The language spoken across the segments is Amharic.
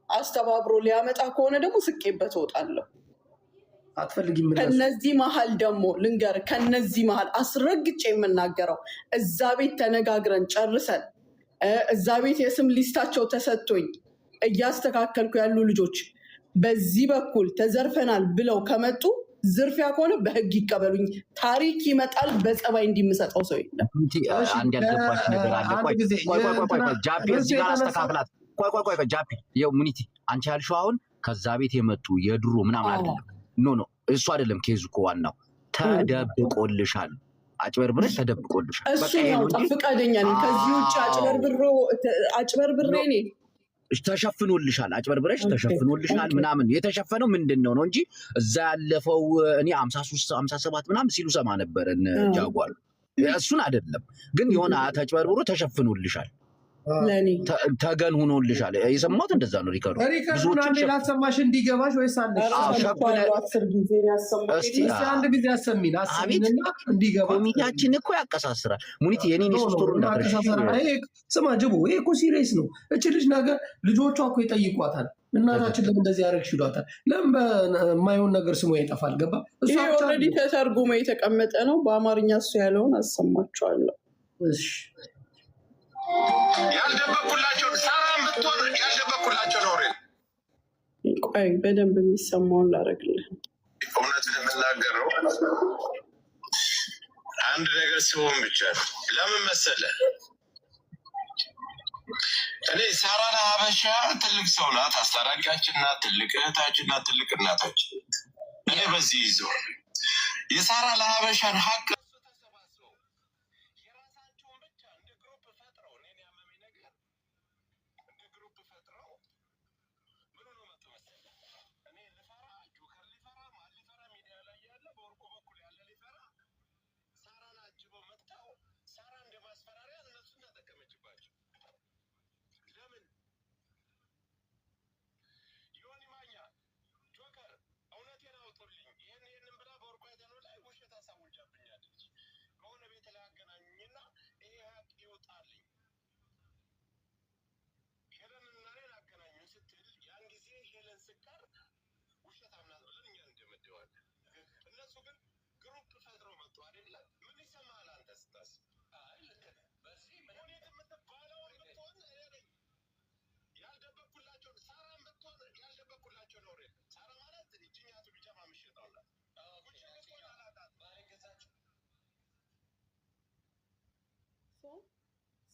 አስተባብሮ ሊያመጣ ከሆነ ደግሞ ስቄበት እወጣለሁ። አትፈልጊም? ከነዚህ መሀል ደግሞ ልንገር፣ ከነዚህ መሀል አስረግጬ የምናገረው እዛ ቤት ተነጋግረን ጨርሰን እዛ ቤት የስም ሊስታቸው ተሰጥቶኝ እያስተካከልኩ ያሉ ልጆች በዚህ በኩል ተዘርፈናል ብለው ከመጡ ዝርፊያ ከሆነ በህግ ይቀበሉኝ። ታሪክ ይመጣል። በጸባይ እንዲምሰጠው ሰው የለም። አንድ ያልገባሽ ነገር አለ። ቆይ ጃፒ እዚህ ጋር አስተካክላት። ቆይ ጃፒ፣ ይኸው ሙኒቲ አንቺ ያልሽው አሁን ከዛ ቤት የመጡ የድሮ ምናምን አይደለም። ኖ እሱ አይደለም ኬዙ እኮ ዋናው ተደብቆልሻል። አጭበርብረሽ ተደብቆልሻል። እሱ ነው ፈቃደኛ ነኝ። ከዚህ ውጭ አጭበርብሬ እኔ ተሸፍኖልሻል። አጭበርብረሽ ተሸፍኖልሻል ምናምን። የተሸፈነው ምንድን ነው እንጂ እዛ ያለፈው እኔ 53 57 ምናምን ሲሉ ሰማ ነበር ጃጓል። እሱን አይደለም ግን የሆነ ተጭበርብሮ ተሸፍኖልሻል፣ ተገን ሆኖልሻል። የሰማሁት እንደዛ ነው። ሪከርዱ ብዙዎች ላሰማሽ እንዲገባሽ ወይስ አንድ ጊዜ አሰሚና እንዲገባ። ኮሚቴያችን እኮ ያቀሳስራል። ሙኒት የኔን ስቶር ስማ ጅቡ፣ ይሄ እኮ ሲሪየስ ነው። እች ልጅ ነገር ልጆቿ እኮ ይጠይቋታል። እናታችን ለምን እንደዚህ ያደረግሽ ይሏታል። ለምን በማይሆን ነገር ስሙ ይጠፋል? ገባ? ይሄ ኦልሬዲ ተተርጉሞ የተቀመጠ ነው። በአማርኛ እሱ ያለውን አሰማቸዋለሁ። እሺ ያልደበቁላቸው ሳራን ብትሆን ያልደበቁላቸው ነው። ቆይ በደንብ የሚሰማውን ላደርግልህ። እውነት የምናገረው አንድ ነገር ሲሆን ብቻ ነው። ለምን መሰለህ? እኔ ሳራ ለሀበሻ ትልቅ ሰው ናት፣ አስታራቂያችን ናት፣ ትልቅ እህታችን ናት፣ ትልቅ እናታችን። እኔ በዚህ ይዘው የሳራ ለሀበሻን ሀቅ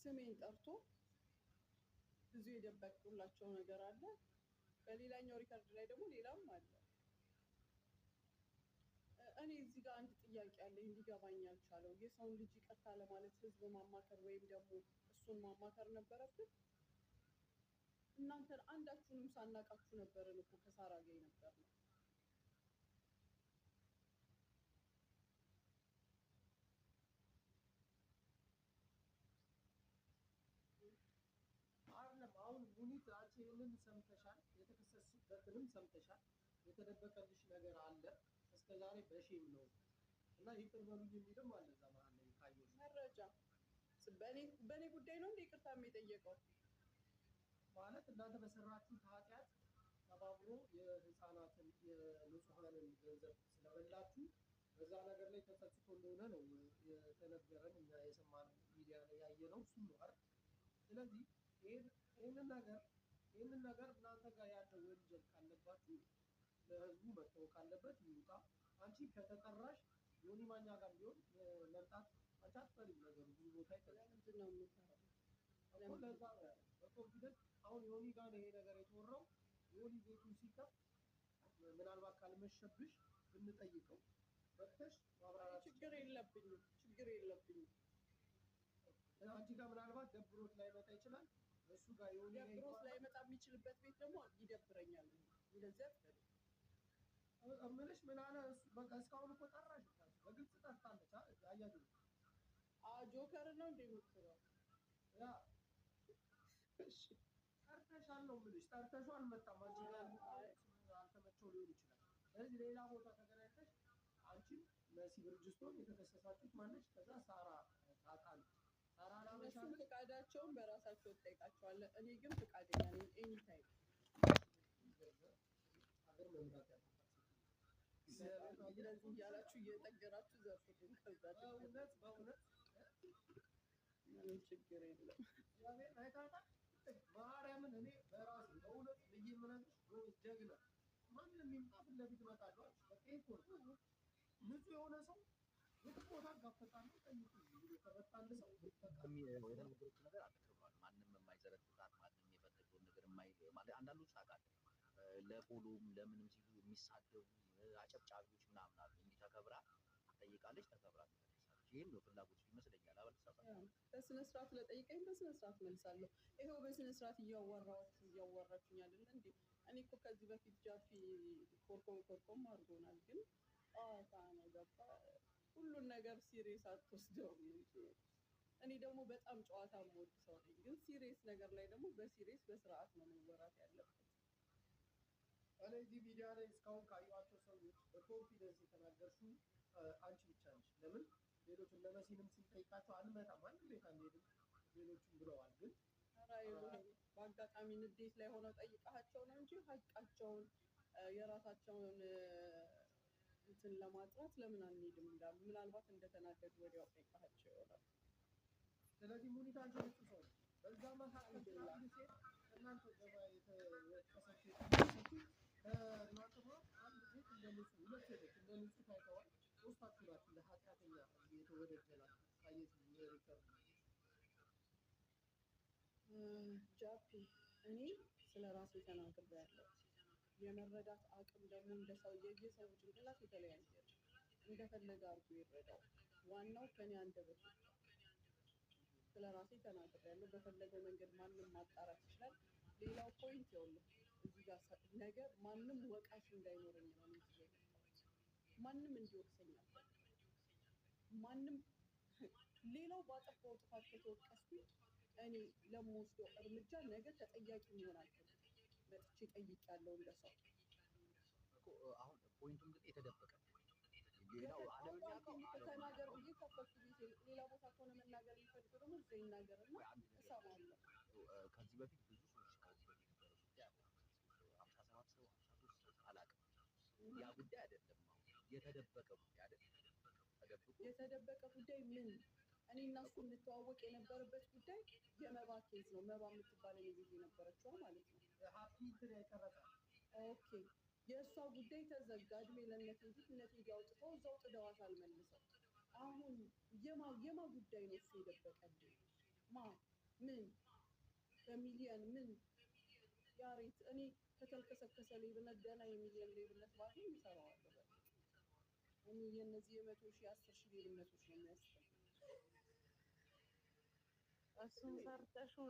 ስሜን ጠርቶ ብዙ የደበቁላቸው ነገር አለ። በሌላኛው ሪከርድ ላይ ደግሞ ሌላም አለ። እኔ እዚህ ጋር አንድ ጥያቄ አለኝ እንዲገባኝ ያልቻለው። የሰውን ልጅ ይቅርታ ለማለት ህዝብ ማማከር ወይም ደግሞ እሱን ማማከር ነበረብን? እናንተን አንዳችሁንም ሳናቃችሁ ነበርን እኮ ከሳራ ጋር ነበር ነው። አሁን ሙኒት አንቺ ይህንን ሰምተሻል፣ የተከሰስበትንም ሰምተሻል። የተደበቀልሽ ነገር አለ እስከዛሬ በሺም ነው እና ይቅር በሉኝ የሚልም አለ። እዛ መሀል ላይ ካየሽ መረጃ በእኔ ጉዳይ ነው እንደ ይቅርታ የጠየቀው ማለት እናንተ በሰራችሁት ኃጢአት ተባብሮ የህፃናትን የንጹሐንን ገንዘብ ስለበላችሁ በዛ ነገር ላይ ተጸጽቶ እንደሆነ ነው የተነገረን እና የሰማነው ሚዲያ ላይ ያየነው እሱ ነው አይደል? ስለዚህ ይህንን ነገር እናንተ ጋር ያለው ወንጀል ካለባችሁ ለህዝቡ መታወቅ ካለበት ይውጣ። አንቺ ከተጠራሽ ዮኒ ማኛ ጋር ቢሆን መምጣት አንቺ አትፈልጊም። ነገሩ ብዙ ቦታ ይተላል። ምንድን ነው የሚሰራው? አሁን ለዛ ነው ያለው በኮንፊደንስ አሁን ዮኒ ጋር ይሄ ነገር የተወራው። ዮኒ ቤቱን ሲከፍት ምናልባት ካልመሸብሽ ብንጠይቀው በተሽ ማብራራት ችግር የለብኝም። አንቺ ጋር ምናልባት ደብሮት ላይመጣ ይችላል። እሱ ጋር ዮኒ ደብሮት ላይመጣ የሚችልበት ቤት ደግሞ ይደብረኛል። እንደዚህ እምልሽ ምን አለ በቃ እስካሁን እኮ ጠራሽ በግልጽ ጠርታለች። አያዩ ጆከር ነው እንደምትለው ያ ጠርተሻል ነው የምልሽ። ጠርተሽው አልመጣም። አንቺ ጋር አልተመቸው ሊሆን ይችላል። ስለዚህ ሌላ ቦታ ተገናኝተሽ አንቺም መሲ ብርጅስቶን የተከሰሳችሁት ማነች? ከዛ ሳራ ታጣሉ። ሳራ ላመሻ ፍቃዳቸውን በራሳቸው ትጠይቃቸዋለህ። እኔ ግን ፍቃደኛ ነኝ ኤኒ ታይም እንደዚህ እያላችሁ እየጠገራችሁ ዘርፉትን። ከዛ በእውነት ምንም ችግር የለም። ማርያምን እኔ በራሴ በእውነት ልዬ የምነግርሽ ጀግና ማንም ይምጣ ፊት ለፊት እመጣለሁ። በቃ ይሄ እኮ ነው ንጹህ የሆነ ሰው የትም ቦታ እጋፈጣለሁ። ጠይቁ ከመጣ አንድ ሰው የተናገሩት ነገር አትክሯል። ማንም የማይዘረጥጣት ማንም የፈለገውን ነገር ማለት አንዳንዶች ታውቃለህ ለፖሎም ለምንም ሲሉ የሚሳደቡ አጨብጫቢዎች ምናምን አሉ። እንዲህ ተከብራ ትጠይቃለች፣ ተከብራ ትመልሳለች። ይህም ነው ፍላጎት ይመስለኛል። በስነ ስርዓት ለጠይቀኝ በስነ ስርዓት መልሳለሁ። ይኸው በስነ ስርዓት እያወራችሁኝ አይደለ እንዴ? እኔ እኮ ከዚህ በፊት ጃፒ ኮርኮም አድርጎናል፣ ግን ጨዋታ ነው ገባ። ሁሉን ነገር ሲሪየስ አትወስደውም እንጂ እኔ ደግሞ በጣም ጨዋታ የምወድ ሰው ነኝ። ግን ሲሪየስ ነገር ላይ ደግሞ በሲሪየስ በስርዓት ነው መወራት ያለበት። እኔ እዚህ ሚዲያ ላይ እስካሁን ካየኋቸው ሰዎች በኮንፊደንስ የተናገርሽው አንቺ ብቻ ነሽ። ለምን ሌሎች እነ መሲንም ስንጠይቃቸው አንመጣም ማንም ቤት አንሄድም ሌሎችም ብለዋል። ግን በአጋጣሚ ንዴት ላይ ሆነው ጠይቃቸው ነው እንጂ ሀቃቸውን የራሳቸውን እንትን ለማጥራት ለምን አንሄድም እንዳሉ ምናልባት እንደተናደዱ ወዲያው ጠይቃቸው ይሆናል። ስለዚህ ሙኒት አንቺ ነች ሰው በዛ መካከል አንድ ሴት እናንተ ገባ የተወቀሰች እናንተ አንድ ሴት እንደንጹህ ሁለት ሴቶች እንደንጹህ ታይተዋል። ሶስታችሁ ናችሁ ለኃጢአተኛ የተወደደላችሁ ታየት ሪከርድ ጃፒ እኔ ስለ ራሴ ተናግሬያለሁ። የመረዳት አቅም ደግሞ እንደ ሰው የየሰው ጭንቅላት የተለያየ እንደፈለገ አድርጎ ይረዳው። ዋናው ከኔ አንደበት ስለ ራሴ ተናግሬያለሁ። በፈለገው መንገድ ማንም ማጣራት ይችላል። ሌላው ፖይንት ይኸውልህ እዚህ ጋር ነገር ማንም ወቃሽ እንዳይኖረኝ ነው እንጂ ማንም እንዲወቅሰኝ አልፈልግም። ማንም ሌላው ባጠፋው ጥፋት ከተወቀስኩኝ እኔ ለምወስደው እርምጃ ነገ ተጠያቂ መሆን አልፈልግም። መጥቼ ጠይቄያለሁ እንደ ሰው አሁን ፖይንቱም ግን የተደበቀ ሌላው ተናገር ብዬ ከፈቱ ጊዜ ሌላ ቦታ ከሆነ መናገር የሚፈልገው ደግሞ እዛ ይናገርና እሰማለሁ። ከዚህ በፊት ብዙ ሰዎች ከዚህ በፊት ነበረ ጉዳይ 57 ሰው 53 ሰው አላውቅም። ያ ጉዳይ አይደለም የተደበቀ ጉዳይ አይደለም። የተደበቀ ጉዳይ ምን እኔ እና እሱ እንተዋወቅ የነበረበት ጉዳይ የመባ ኬዝ ነው። መባ የምትባል እኔ ቤት የነበረችዋ ማለት ነው። ሀፒ እንትን ያቀረጻል። ኦኬ የእሷ ጉዳይ ተዘጋ። እድሜ ለእነቴ እንጂ እነቴ አውጥተው እዛው ጥደዋታል መልሰው። አሁን የማ ጉዳይ ነው እሱ የደበቀልኝ? ምን በሚሊየን ምን ያሬት እኔ ከተልከሰከሰ ሌብነት ገና የሚሊየን ሌብነት ባገኝ ይሰራዋለሁ። እኔ የእነዚህ 100 ሺህ 10 ሺህ ሌብነቶች ነው የሚያስፈልግ። እሱን ሰርተሽው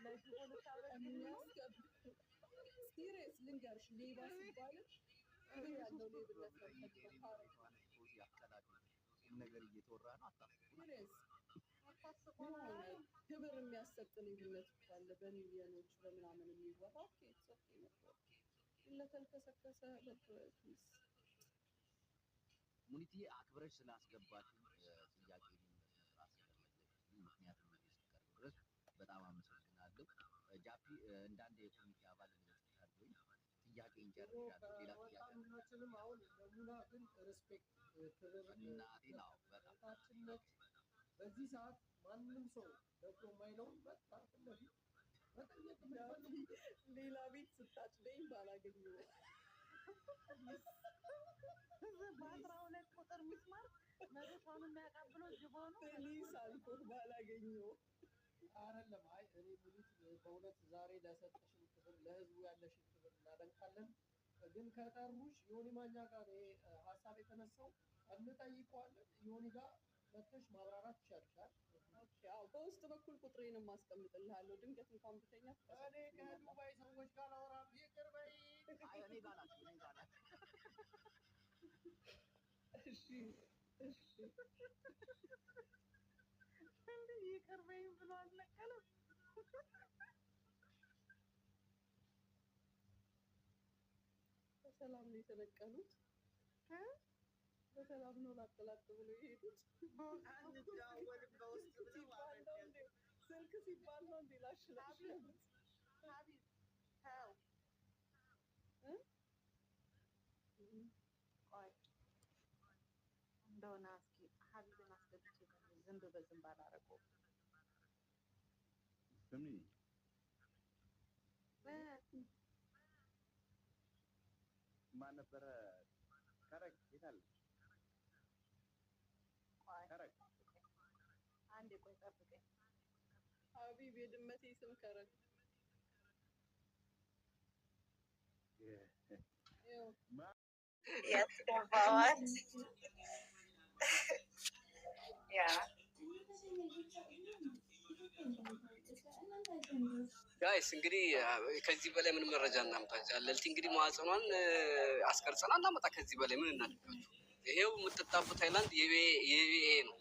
ለጅቦ ልታበቂ ሲሪየስ ልንገርሽ፣ ሌባ ሲባልሽ ክብር ያለው ሌብነት ነው ነገር እየተወራ ነው። ሲሪየስ ክብር የሚያሰጥ ሌብነት ካለ በሚሊዮኖች በምናምን የሚወራ ኦኬ ነበር። ለተልከሰከሰ በፕሮቲስ ሙኒቲ አክብረሽ ስላስገባችሁ ጥያቄ ምክንያቱም ድረስ በጣም አመሰግናለሁ። ጃፒ እንዳንድ የኮሚቴ አባል እንደተካደኝ ጥያቄ እንጨርሻለሁ። ሌላ ጥያቄ ሁላችንም አሁን ለሙና ግን ሪስፔክት ክብር እናቴ ነው በጣም ታችነት በዚህ ሰዓት ማንም ሰው ደፍሮ የማይለውን በጣም ለፊት መጠየቅ ሌላ ቤት ስታጭደኝ ባላገኘው በ12 ቁጥር ሚስማር መዶሻውን የሚያቀብለው ጅቦ ነው። ፕሊስ አልኩህ ባላገኘው አይደለም። አይ እኔ ሙሉት በእውነት ዛሬ ለሰጠሽን ክብር ለህዝቡ ያለሽን ክብር እናደንቃለን። ግን ከጠሩሽ ዮኒ ማኛ ጋር ሀሳብ የተነሳው እንጠይቀዋለን። ዮኒ ጋር መጥተሽ ማብራራት ይቻልሻል። አዎ በውስጥ በኩል ቁጥሬንም ማስቀምጥልሃለሁ። ድንገት እንኳን ብተኛ እኔ ከዱባይ ሰዎች ጋር አወራም። ይቅር በይ። እኔ ጋር ናት። እሺ እንዴ ይቅር በይ ብሎ አልነቀለም። በሰላም ነው የተነቀሉት። በሰላም ነው ላጥላጥ ብሎ የሄዱት። ስልክ ሲባል ነው እንዴ ላሽላሽ አንዱ በዝም ባላረገው ስሚ ማን ነበረ ከረክ ይላል ከረክ አንዴ ቆይ ጠብቀኝ ሀቢብ የድመቴ ስም ከረክ ያስገባዋል ያ ጋይስ እንግዲህ ከዚህ በላይ ምን መረጃ እናምጣለን? ለልቲ እንግዲህ ማህፀኗን አስቀርጸና እናመጣ። ከዚህ በላይ ምን እናደርጋችሁ? ይሄው የምትጠጣቡት ታይላንድ የቪኤ ነው።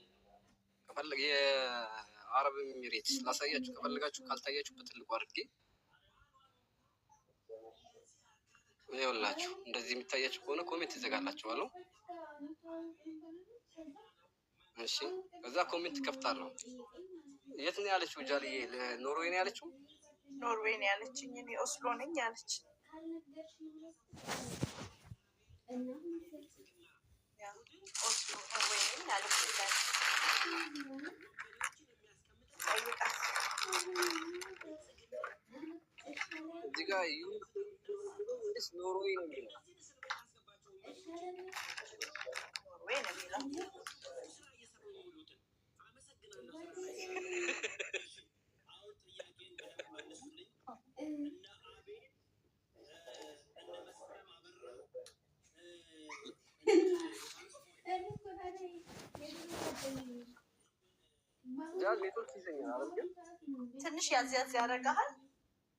ከፈለገ የአረብ ኤሚሬትስ ላሳያችሁ ከፈለጋችሁ፣ ካልታያችሁ በትልቁ አድርጌ ይኸውላችሁ። እንደዚህ የሚታያችሁ ከሆነ ኮሜንት ይዘጋላችኋለሁ። እሺ፣ ከዛ ኮሜንት ከፍታለሁ። የት ነው ያለችው? ጃልዬ ኖርዌይ ነው ያለችው። ኖርዌይ ነው ያለችኝ። እኔ ኦስሎ ነኝ ያለች። ኦስሎ ኖርዌይ ነኝ ያለች። እዚህ ጋር ኖርዌይ ነው የሚለው። ኖርዌይ ነው የሚለው። ትንሽ ያዝ ያዝ ያደርግሃል።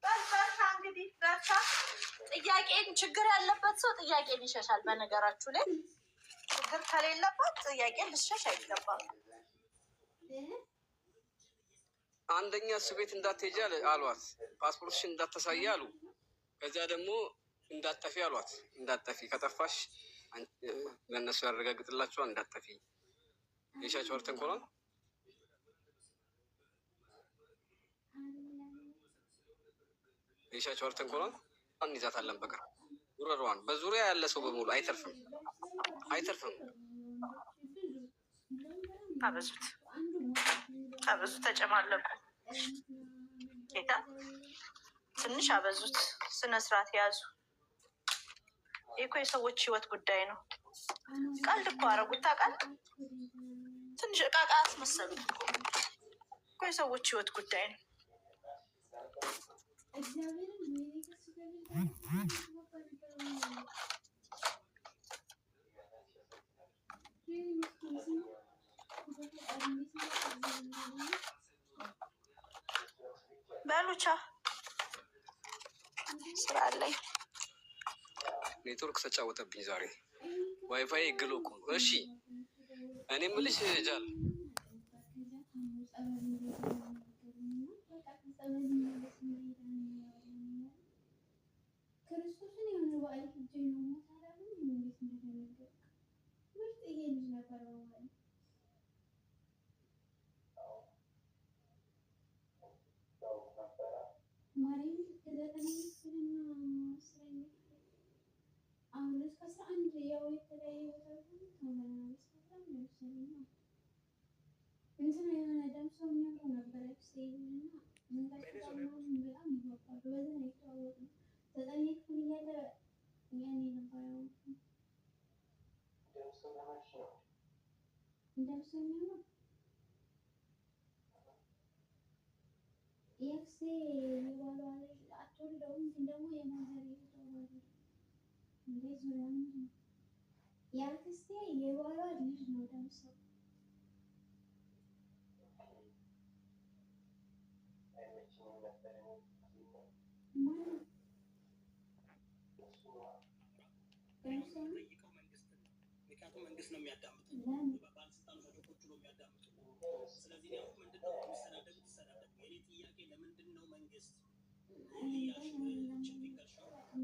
በርታ እንግዲህ በርታ። ጥያቄን ችግር ያለበት ሰው ጥያቄን ይሸሻል። በነገራችሁ ላይ ችግር ከሌለበት ጥያቄን ልሸሽ አይገባም። አንደኛ እሱ ቤት እንዳትሄጂ አሏት። ፓስፖርትሽን እንዳታሳይ አሉ። ከዚያ ደግሞ እንዳጠፊ አሏት። እንዳጠፊ ከጠፋሽ ለእነሱ ያረጋግጥላቸዋል። እንዳጠፊ የሻቸው ወርተን ኮሏል። የሻቸው ወርተን ኮሏል። እንይዛታለን በቅርብ ጉረሯን። በዙሪያ ያለ ሰው በሙሉ አይተርፍም፣ አይተርፍም። አበዙት አበዙ፣ ተጨማለቁ። ጌታ ትንሽ አበዙት። ስነ ስርዓት ያዙ። ይህ እኮ የሰዎች ህይወት ጉዳይ ነው። ቀልድ እኮ አደረጉት። ታውቃለህ? ትንሽ እቃቃ አስመሰሉት እኮ የሰዎች ህይወት ጉዳይ ነው። በሉቻ ስራ አለኝ። ኔትወርክ ተጫወተብኝ ዛሬ። ዋይፋይ ግሎ እኮ። እሺ እኔ የምልሽ ጃል መንግስት ነው የሚያዳምጠው። ባለስልጣኖች ቁጭ ብሎ የሚያዳምጡ። ስለዚህ ያው ምንድነው የሚሰዳደጉት? ይሰዳደጉ። የኔ ጥያቄ ለምንድን ነው መንግስት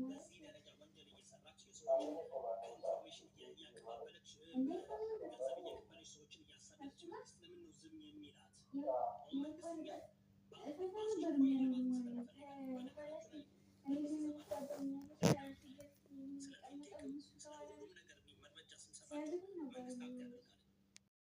በዚህ ደረጃ ወንጀል እየሰራች የሰዎች ኢንፎርሜሽን እያቀባበለች ገንዘብ እየከፈለች ሰዎችን እያሳደደች መንግስት ለምን ነው ዝም የሚላት? መንግስት